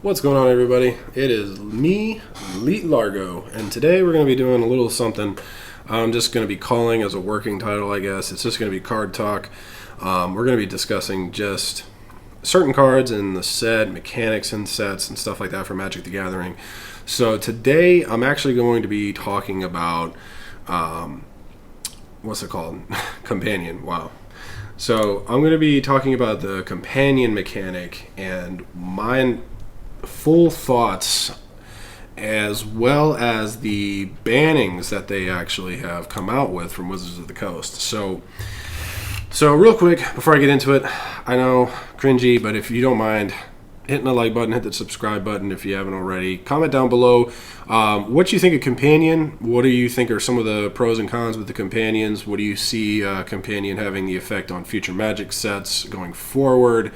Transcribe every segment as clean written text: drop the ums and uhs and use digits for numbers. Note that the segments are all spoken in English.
What's going on, everybody? It is me, Leet Largo, and today we're going to be doing a little something I'm just going to be calling as a working title, I guess. It's just going to be card talk. We're going to be discussing just certain cards in the set, mechanics and sets and stuff like that for Magic the Gathering. So today I'm actually going to be talking about, what's it called? Companion. Wow. So I'm going to be talking about the companion mechanic and my full thoughts, as well as the bannings that they actually have come out with from Wizards of the Coast. So real quick, before I get into it, I know, cringy, but if you don't mind hitting the like button, hit the subscribe button if you haven't already. Comment down below what you think of Companion. What do you think are some of the pros and cons with the Companions? What do you see Companion having the effect on future Magic sets going forward?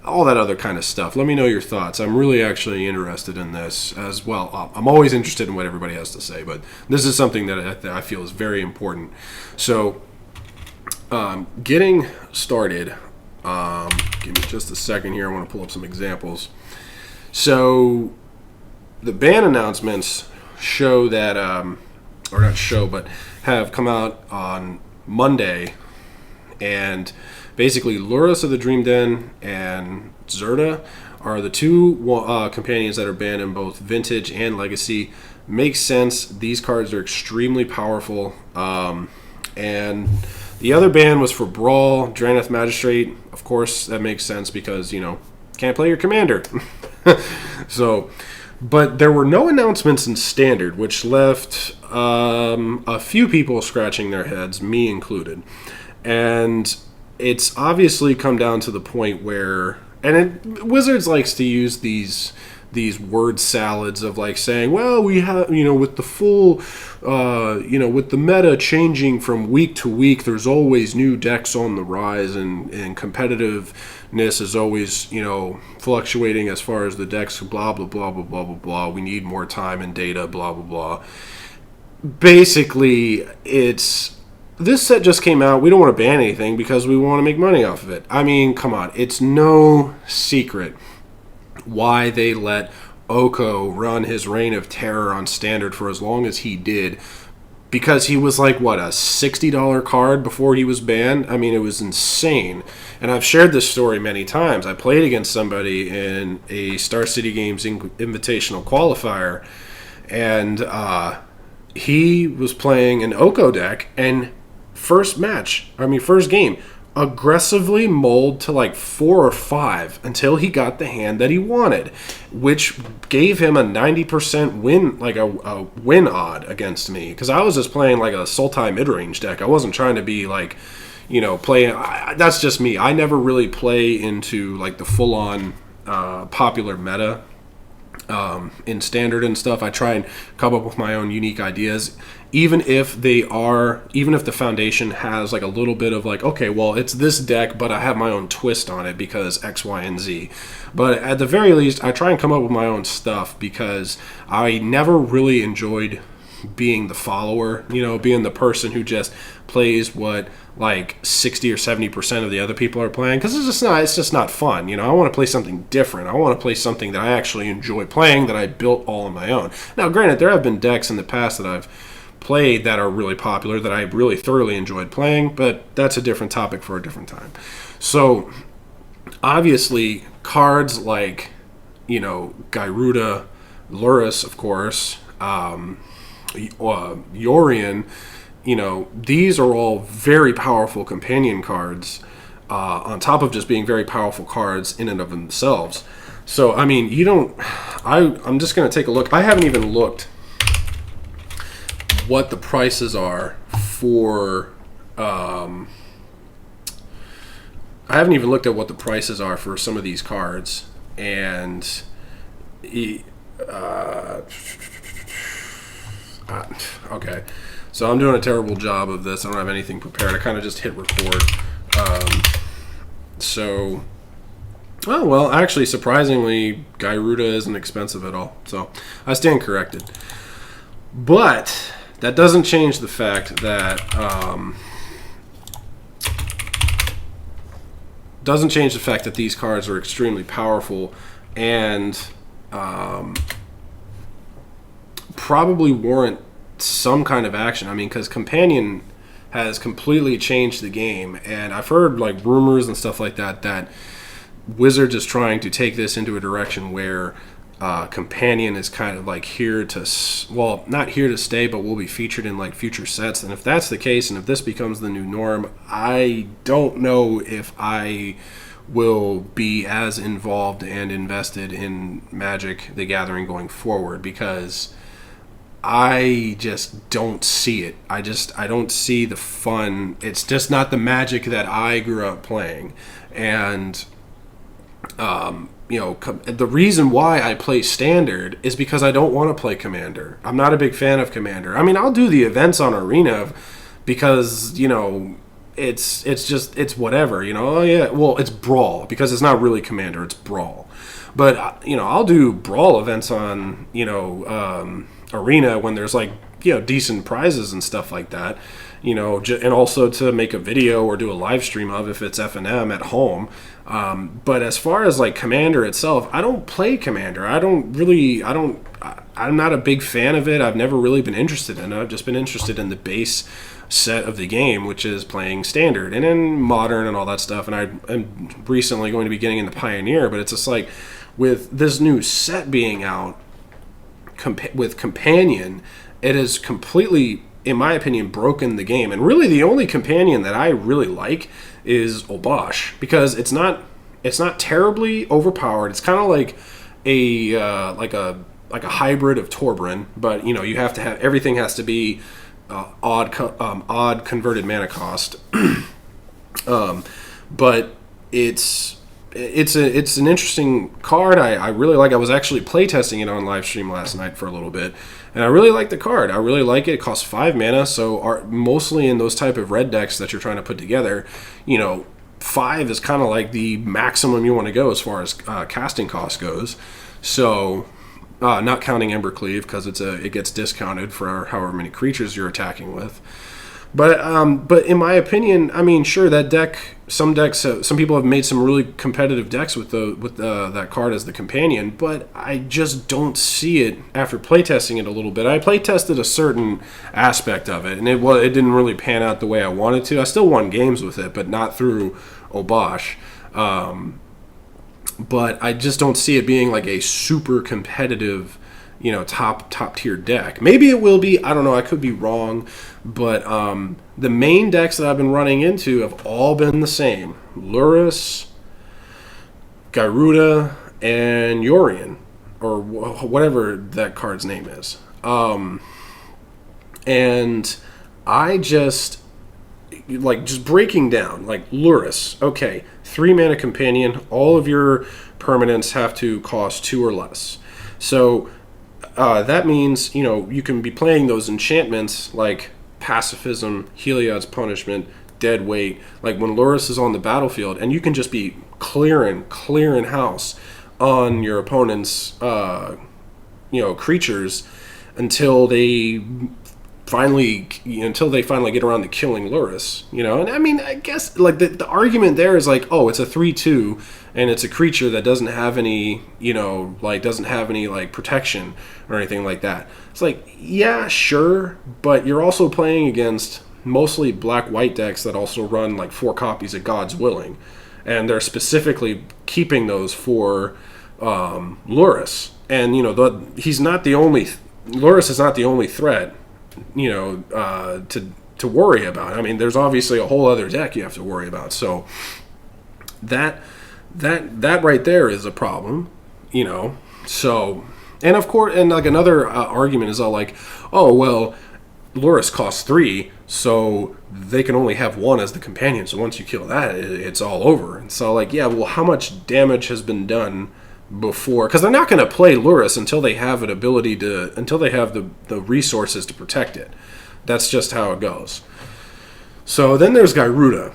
All that other kind of stuff. Let me know your thoughts. I'm really actually interested in this as well. I'm always interested in what everybody has to say, but this is something that I feel is very important. So, getting started, give me just a second here. I want to pull up some examples. So, the ban announcements show that, or not show, but have come out on Monday, and basically, Lurrus of the Dream Den and Zirda are the two companions that are banned in both Vintage and Legacy. Makes sense. These cards are extremely powerful. And the other ban was for Brawl, Drannith Magistrate. Of course, that makes sense because, can't play your commander. But there were no announcements in Standard, which left a few people scratching their heads, me included. And it's obviously come down to the point where, Wizards likes to use these word salads of like saying, well, we have, with the full, with the meta changing from week to week, there's always new decks on the rise, and competitiveness is always, fluctuating as far as the decks, blah, blah, blah, blah, blah, blah, blah. We need more time and data, blah, blah, blah. Basically, this set just came out. We don't want to ban anything because we want to make money off of it. I mean, come on. It's no secret why they let Oko run his reign of terror on Standard for as long as he did. Because he was like, what, a $60 card before he was banned? I mean, it was insane. And I've shared this story many times. I played against somebody in a Star City Games Invitational qualifier, and he was playing an Oko deck, and first game, aggressively mulled to like 4 or 5 until he got the hand that he wanted, which gave him a 90% win, like a win odd against me, because I was just playing like a Sultai mid-range deck. I wasn't trying to be like, playing. That's just me. I never really play into like the full-on popular meta in Standard and stuff. I try and come up with my own unique ideas, even if the foundation has like a little bit of like, okay, well, it's this deck, but I have my own twist on it because X, Y, and Z. But at the very least, I try and come up with my own stuff because I never really enjoyed being the follower, being the person who just plays what like 60 or 70% of the other people are playing, because it's just not fun. I want to play something different. I want to play something that I actually enjoy playing, that I built all on my own. Now, granted, there have been decks in the past that I've played that are really popular that I really thoroughly enjoyed playing, but that's a different topic for a different time. So obviously cards like Gyruda, Lurrus, of course, Yorion, these are all very powerful companion cards, on top of just being very powerful cards in and of themselves. So I mean, I'm just going to take a look. I haven't even looked what the prices are for I haven't even looked at what the prices are for some of these cards, and okay, so I'm doing a terrible job of this. I don't have anything prepared. I kind of just hit record. Actually, surprisingly, Gyruda isn't expensive at all, so I stand corrected. But that doesn't change the fact that these cards are extremely powerful, and probably warrant some kind of action. I mean, because Companion has completely changed the game, and I've heard like rumors and stuff like that that Wizards is trying to take this into a direction where Companion is kind of like here to, well, not here to stay, but will be featured in like future sets. And if that's the case, and if this becomes the new norm, I don't know if I will be as involved and invested in Magic the Gathering going forward, because I just don't see it. I don't see the fun. It's just not the Magic that I grew up playing. And the reason why I play Standard is because I don't want to play Commander. I'm not a big fan of Commander. I mean, I'll do the events on Arena because, it's whatever, oh yeah, well, it's Brawl, because it's not really Commander, it's Brawl. But, I'll do Brawl events on, Arena when there's like, decent prizes and stuff like that, and also to make a video or do a live stream of if it's FNM at home. But as far as like Commander itself, I don't play Commander. I'm not a big fan of it. I've never really been interested in it. I've just been interested in the base set of the game, which is playing Standard and in Modern and all that stuff. And I'm recently going to be getting into Pioneer, but it's just like with this new set being out with Companion, it has completely, in my opinion, broken the game. And really the only Companion that I really like is Obosh, because it's not terribly overpowered. It's kind of like a hybrid of Torbran, but you have to have, everything has to be odd converted mana cost. But it's an interesting card. I really like. I was actually playtesting it on live stream last night for a little bit, and I really like the card. I really like it. It costs 5 mana, so mostly in those type of red decks that you're trying to put together, 5 is kind of like the maximum you want to go as far as casting cost goes. So, not counting Embercleave, because it gets discounted for however many creatures you're attacking with. But in my opinion, I mean, sure, that deck. Some people have made some really competitive decks with that card as the Companion, but I just don't see it after playtesting it a little bit. I playtested a certain aspect of it, and it didn't really pan out the way I wanted to. I still won games with it, but not through Obosh. But I just don't see it being like a super competitive, top tier deck. Maybe it will be. I don't know. I could be wrong. But the main decks that I've been running into have all been the same: Lurrus, Gyruda, and Yorion, or whatever that card's name is. And I just breaking down, like Lurrus. Okay, 3 mana Companion. All of your permanents have to cost 2 or less. So that means, you can be playing those enchantments like Pacifism, Heliod's Punishment, Dead Weight, like when Lurrus is on the battlefield, and you can just be clearing house on your opponent's creatures until they finally get around to killing Lurrus, and I mean, I guess like the argument there is like, oh, it's a 3/2 and it's a creature that doesn't have any protection or anything like that. It's like, yeah, sure, but you're also playing against mostly black-white decks that also run like 4 copies of God's Willing, and they're specifically keeping those for Lurrus, and Lurrus is not the only threat to worry about. I mean, there's obviously a whole other deck you have to worry about. So that right there is a problem, So, and of course, and like another argument is all like, oh well, Lurrus costs 3, so they can only have 1 as the Companion. So once you kill that, it's all over. And so like, yeah, well, how much damage has been done before? Because they're not going to play Lurrus until they have until they have the resources to protect it. That's just how it goes. So then there's Gyruda.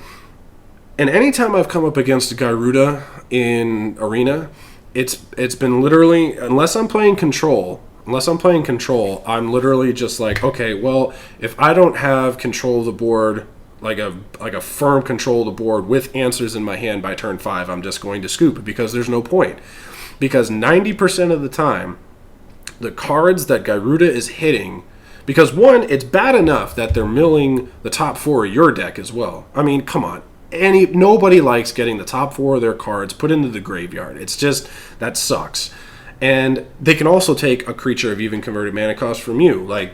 And anytime I've come up against Gyruda in Arena, it's been literally, unless I'm playing control, I'm literally just like, okay, well, if I don't have control of the board, like a firm control of the board with answers in my hand by turn 5, I'm just going to scoop, because there's no point. because 90% of the time, the cards that Garuda is hitting, because one, it's bad enough that they're milling the top 4 of your deck as well. I mean, come on. Nobody likes getting the top 4 of their cards put into the graveyard. It's just, that sucks. And they can also take a creature of even converted mana cost from you. Like,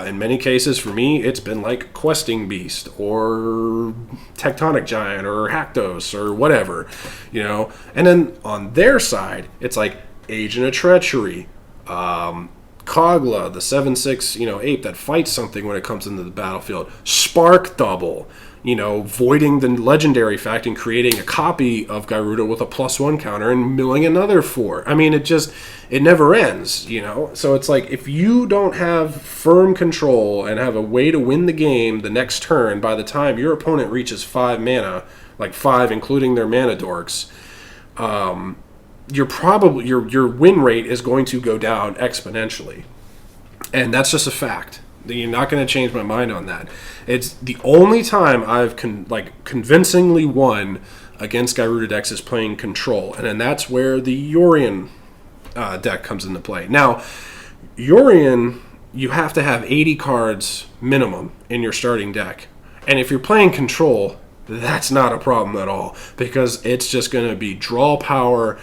in many cases, for me, it's been like Questing Beast or Tectonic Giant or Haktos or whatever, you know. And then on their side, it's like Agent of Treachery, Kogla, the 7/6, ape that fights something when it comes into the battlefield, Spark Double, voiding the legendary fact and creating a copy of Garuda with a +1 counter and milling another 4. I mean, it never ends, So it's like, if you don't have firm control and have a way to win the game the next turn, by the time your opponent reaches 5 mana, like 5 including their mana dorks, your win rate is going to go down exponentially. And that's just a fact. You're not going to change my mind on that. It's the only time I've convincingly won against Garuda decks is playing control, and then that's where the Yorion deck comes into play. Now, Yorion, you have to have 80 cards minimum in your starting deck, and if you're playing control, that's not a problem at all, because it's just going to be draw power,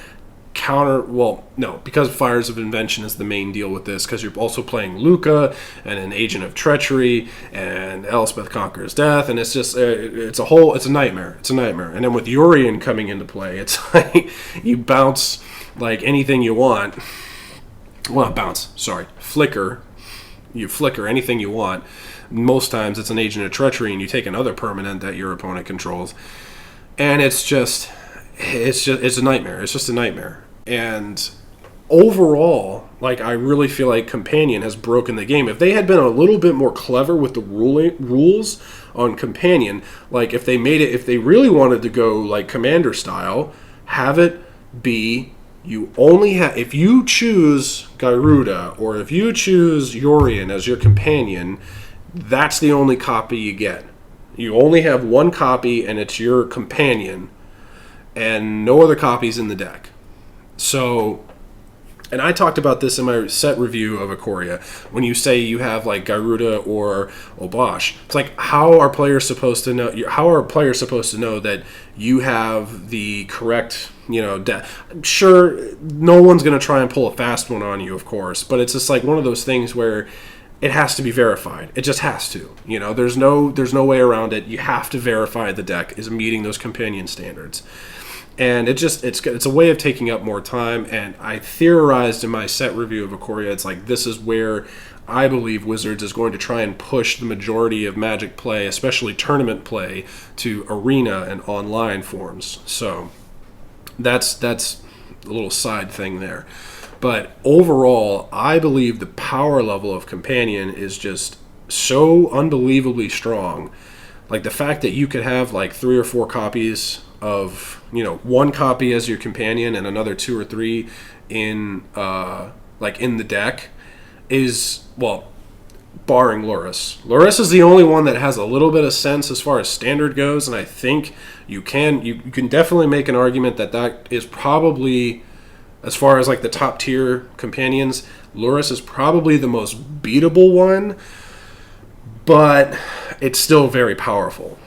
because Fires of Invention is the main deal with this, because you're also playing Luca and an Agent of Treachery and Elspeth Conquers Death, and it's just it's a nightmare. And then with Yorion coming into play, it's like you bounce like anything you want. Well, not bounce, sorry, flicker. You flicker anything you want. Most times it's an Agent of Treachery, and you take another permanent that your opponent controls, and it's a nightmare. It's just a nightmare. And overall, I really feel like Companion has broken the game. If they had been a little bit more clever with the rules on Companion, if they really wanted to go like Commander style, have it be you only have, if you choose Garuda or if you choose Yorion as your companion, that's the only copy you get. You only have one copy and it's your companion, and no other copies in the deck. So, and I talked about this in my set review of Ikoria. When you say you have Garuda or Obosh, it's like, how are players supposed to know? How are players supposed to know that you have the correct, Sure, no one's going to try and pull a fast one on you, of course, but it's just one of those things where it has to be verified. It just has to. There's no way around it. You have to verify the deck is meeting those companion standards. And it's a way of taking up more time. And I theorized in my set review of Ikoria, it's this is where I believe Wizards is going to try and push the majority of Magic play, especially tournament play, to arena and online forms. So that's a little side thing there. But overall, I believe the power level of Companion is just so unbelievably strong. The fact that you could have 3 or 4 copies of, one copy as your companion and another 2 or 3 in in the deck is, well, barring Lurrus. Lurrus is the only one that has a little bit of sense as far as standard goes, and I think you can definitely make an argument that is probably, as far as the top tier companions, Lurrus is probably the most beatable one, but it's still very powerful.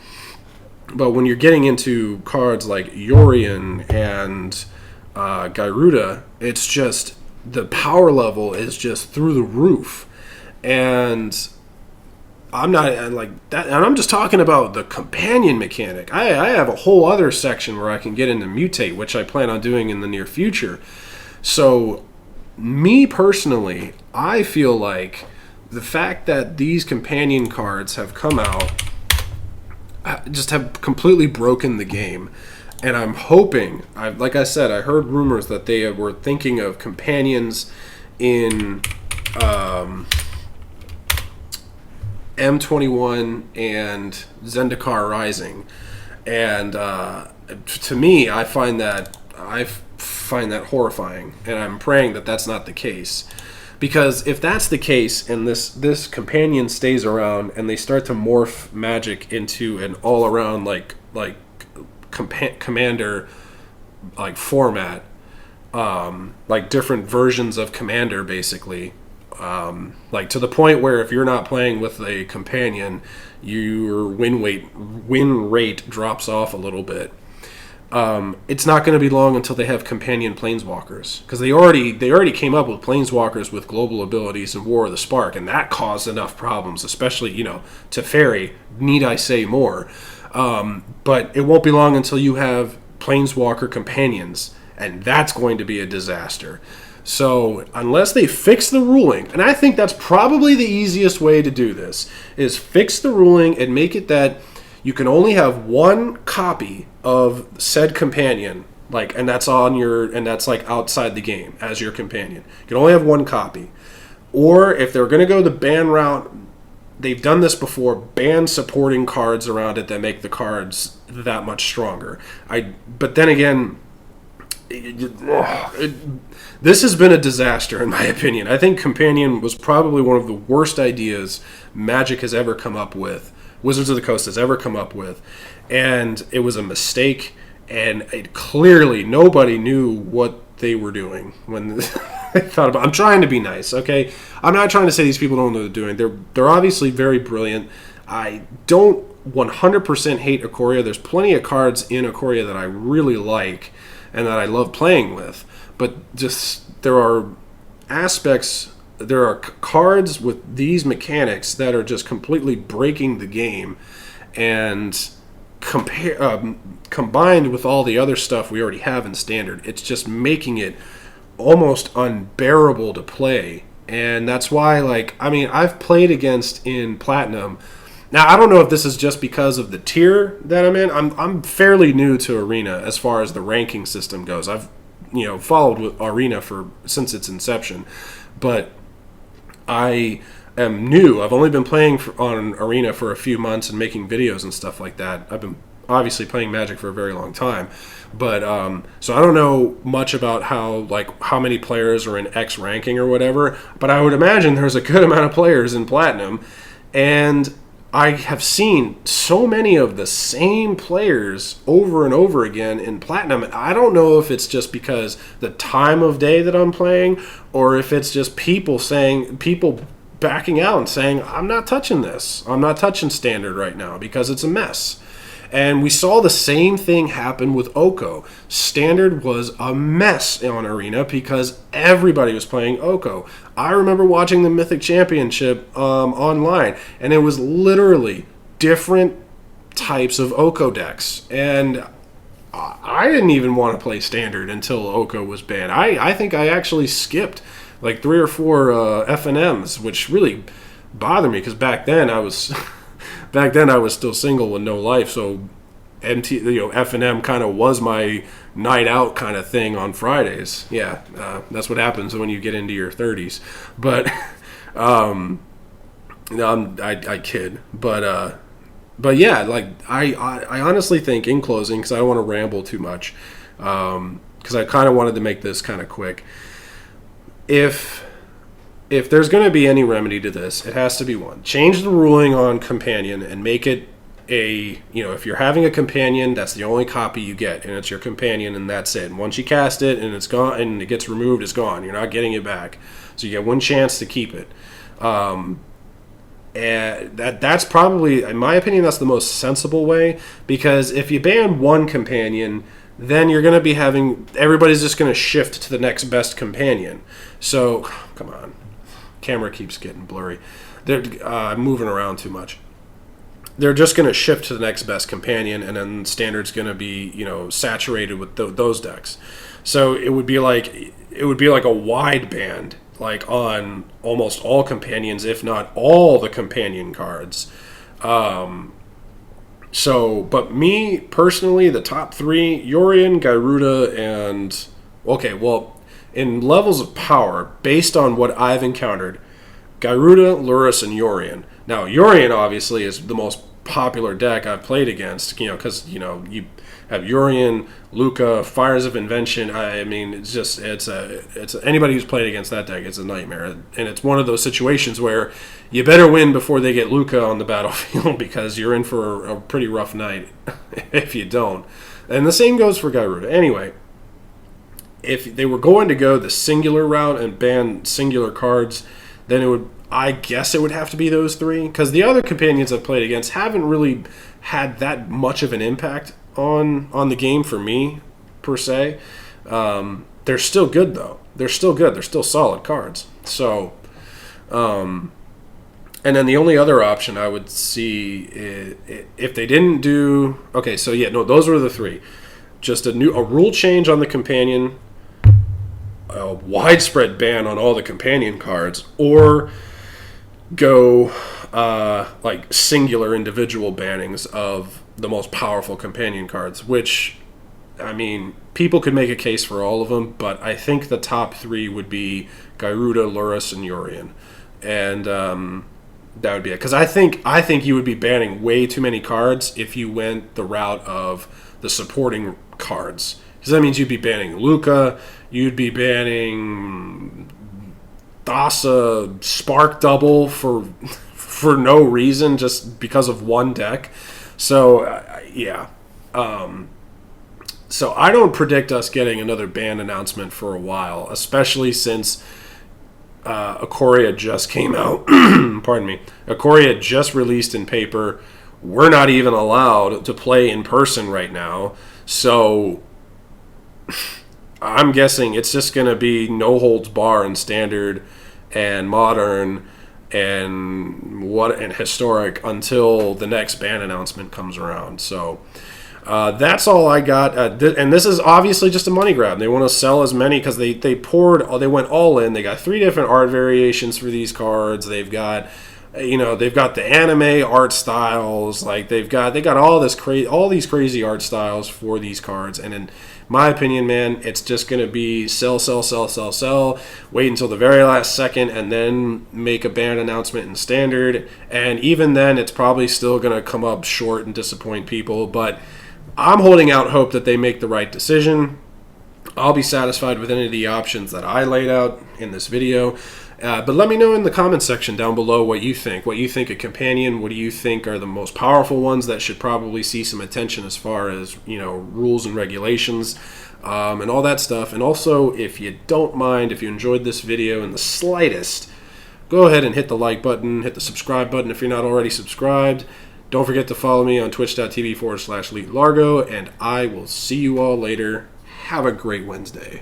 But when you're getting into cards like Yorion and Garuda, it's just, the power level is just through the roof. And I'm not that, and I'm just talking about the companion mechanic. I have a whole other section where I can get into Mutate, which I plan on doing in the near future. So, me personally, I feel like the fact that these companion cards have come out just have completely broken the game. And I'm hoping, like I said, I heard rumors that they were thinking of companions in M21 and Zendikar Rising. And to me, I find that horrifying, and I'm praying that that's not the case. Because if that's the case, and this companion stays around, and they start to morph Magic into an all-around commander format, like different versions of Commander, basically. Like to the point where if you're not playing with a companion, your win rate drops off a little bit. It's not going to be long until they have companion planeswalkers, because they already came up with planeswalkers with global abilities in War of the Spark, and that caused enough problems, especially Teferi. Need I say more? But it won't be long until you have planeswalker companions, and that's going to be a disaster. So unless they fix the ruling, and I think that's probably the easiest way to do this, is fix the ruling and make it that you can only have one copy of said companion, and that's like outside the game as your companion. You can only have one copy. Or if they're going to go the ban route, they've done this before, ban supporting cards around it that make the cards that much stronger. But then again, this has been a disaster in my opinion. I think Companion was probably one of the worst ideas Magic has ever come up with, Wizards of the Coast has ever come up with, and it was a mistake, and clearly nobody knew what they were doing when I thought about it. I'm trying to be nice, okay? I'm not trying to say these people don't know what they're doing. They're obviously very brilliant. I don't 100% hate Ikoria. There's plenty of cards in Ikoria that I really like and that I love playing with, but just there are cards with these mechanics that are just completely breaking the game, and combined with all the other stuff we already have in Standard, it's just making it almost unbearable to play. And that's why, I've played against in Platinum. Now, I don't know if this is just because of the tier that I'm in. I'm fairly new to Arena as far as the ranking system goes. I've followed with Arena since its inception, but I am new. I've only been playing on Arena for a few months and making videos and stuff like that. I've been obviously playing Magic for a very long time, but so I don't know much about how many players are in X ranking or whatever. But I would imagine there's a good amount of players in Platinum, and I have seen so many of the same players over and over again in Platinum. I don't know if it's just because the time of day that I'm playing, or if it's just people backing out and saying, I'm not touching this. I'm not touching Standard right now because it's a mess. And we saw the same thing happen with Oko. Standard was a mess on Arena because everybody was playing Oko. I remember watching the Mythic Championship online, and it was literally different types of Oko decks. And I didn't even want to play Standard until Oko was banned. I think I actually skipped 3 or 4 FNMs, which really bothered me because back then I was still single with no life, so FNM kind of was my night out kind of thing on Fridays. Yeah, that's what happens when you get into your 30s. But I kid. But yeah, I honestly think, in closing, because I don't want to ramble too much, because I kind of wanted to make this kind of quick. If there's going to be any remedy to this, it has to be one. Change the ruling on Companion and make it if you're having a companion, that's the only copy you get, and it's your companion, and that's it. And once you cast it and it's gone and it gets removed, it's gone. You're not getting it back. So you get one chance to keep it. And that's probably, in my opinion, that's the most sensible way, because if you ban one companion, then you're going to be everybody's just going to shift to the next best companion. So, come on. Camera keeps getting blurry. I'm moving around too much. They're just going to shift to the next best companion, and then Standard's going to be, saturated with those decks. So it would be like a wide band, on almost all companions, if not all the companion cards. But me personally, the top 3: Yorion, Gyruda, and in levels of power, based on what I've encountered, Gyruda, Lurrus, and Yorion. Now, Yorion obviously is the most popular deck I've played against, because you have Yorion, Luca, Fires of Invention. I mean, it's anybody who's played against that deck, it's a nightmare, and it's one of those situations where you better win before they get Luca on the battlefield, because you're in for a pretty rough night if you don't. And the same goes for Gyruda. Anyway, if they were going to go the singular route and ban singular cards, then I guess it would have to be those three, because the other companions I've played against haven't really had that much of an impact on the game for me, per se. They're still good, though. They're still good. They're still solid cards. So, and then the only other option I would see is, if they didn't do... Okay, so yeah, no, those were the three. Just a rule change on the companion, a widespread ban on all the companion cards, or go like singular individual bannings of the most powerful companion cards, which, I mean, people could make a case for all of them, but I think the top three would be Gyruda, Lurrus, and Yorion. And that would be it. Because I think you would be banning way too many cards if you went the route of the supporting cards. Because that means you'd be banning Luca, you'd be banning Thassa Spark Double for no reason, just because of one deck. So, yeah. So I don't predict us getting another ban announcement for a while, especially since Ikoria just came out. Pardon me. Ikoria just released in paper. We're not even allowed to play in person right now. So I'm guessing it's just going to be no holds bar in standard and modern and historic until the next ban announcement comes around. So that's all I got. And this is obviously just a money grab. They want to sell as many because they went all in. They got 3 different art variations for these cards. They've got the anime art styles. Like they got all these crazy art styles for these cards. And in my opinion, man, it's just going to be sell, wait until the very last second, and then make a ban announcement in standard. And even then, it's probably still going to come up short and disappoint people. But I'm holding out hope that they make the right decision. I'll be satisfied with any of the options that I laid out in this video. But let me know in the comments section down below what you think. What you think a companion, what do you think are the most powerful ones that should probably see some attention as far as, rules and regulations and all that stuff. And also, if you don't mind, if you enjoyed this video in the slightest, go ahead and hit the like button, hit the subscribe button if you're not already subscribed. Don't forget to follow me on twitch.tv/LeetLargo, and I will see you all later. Have a great Wednesday.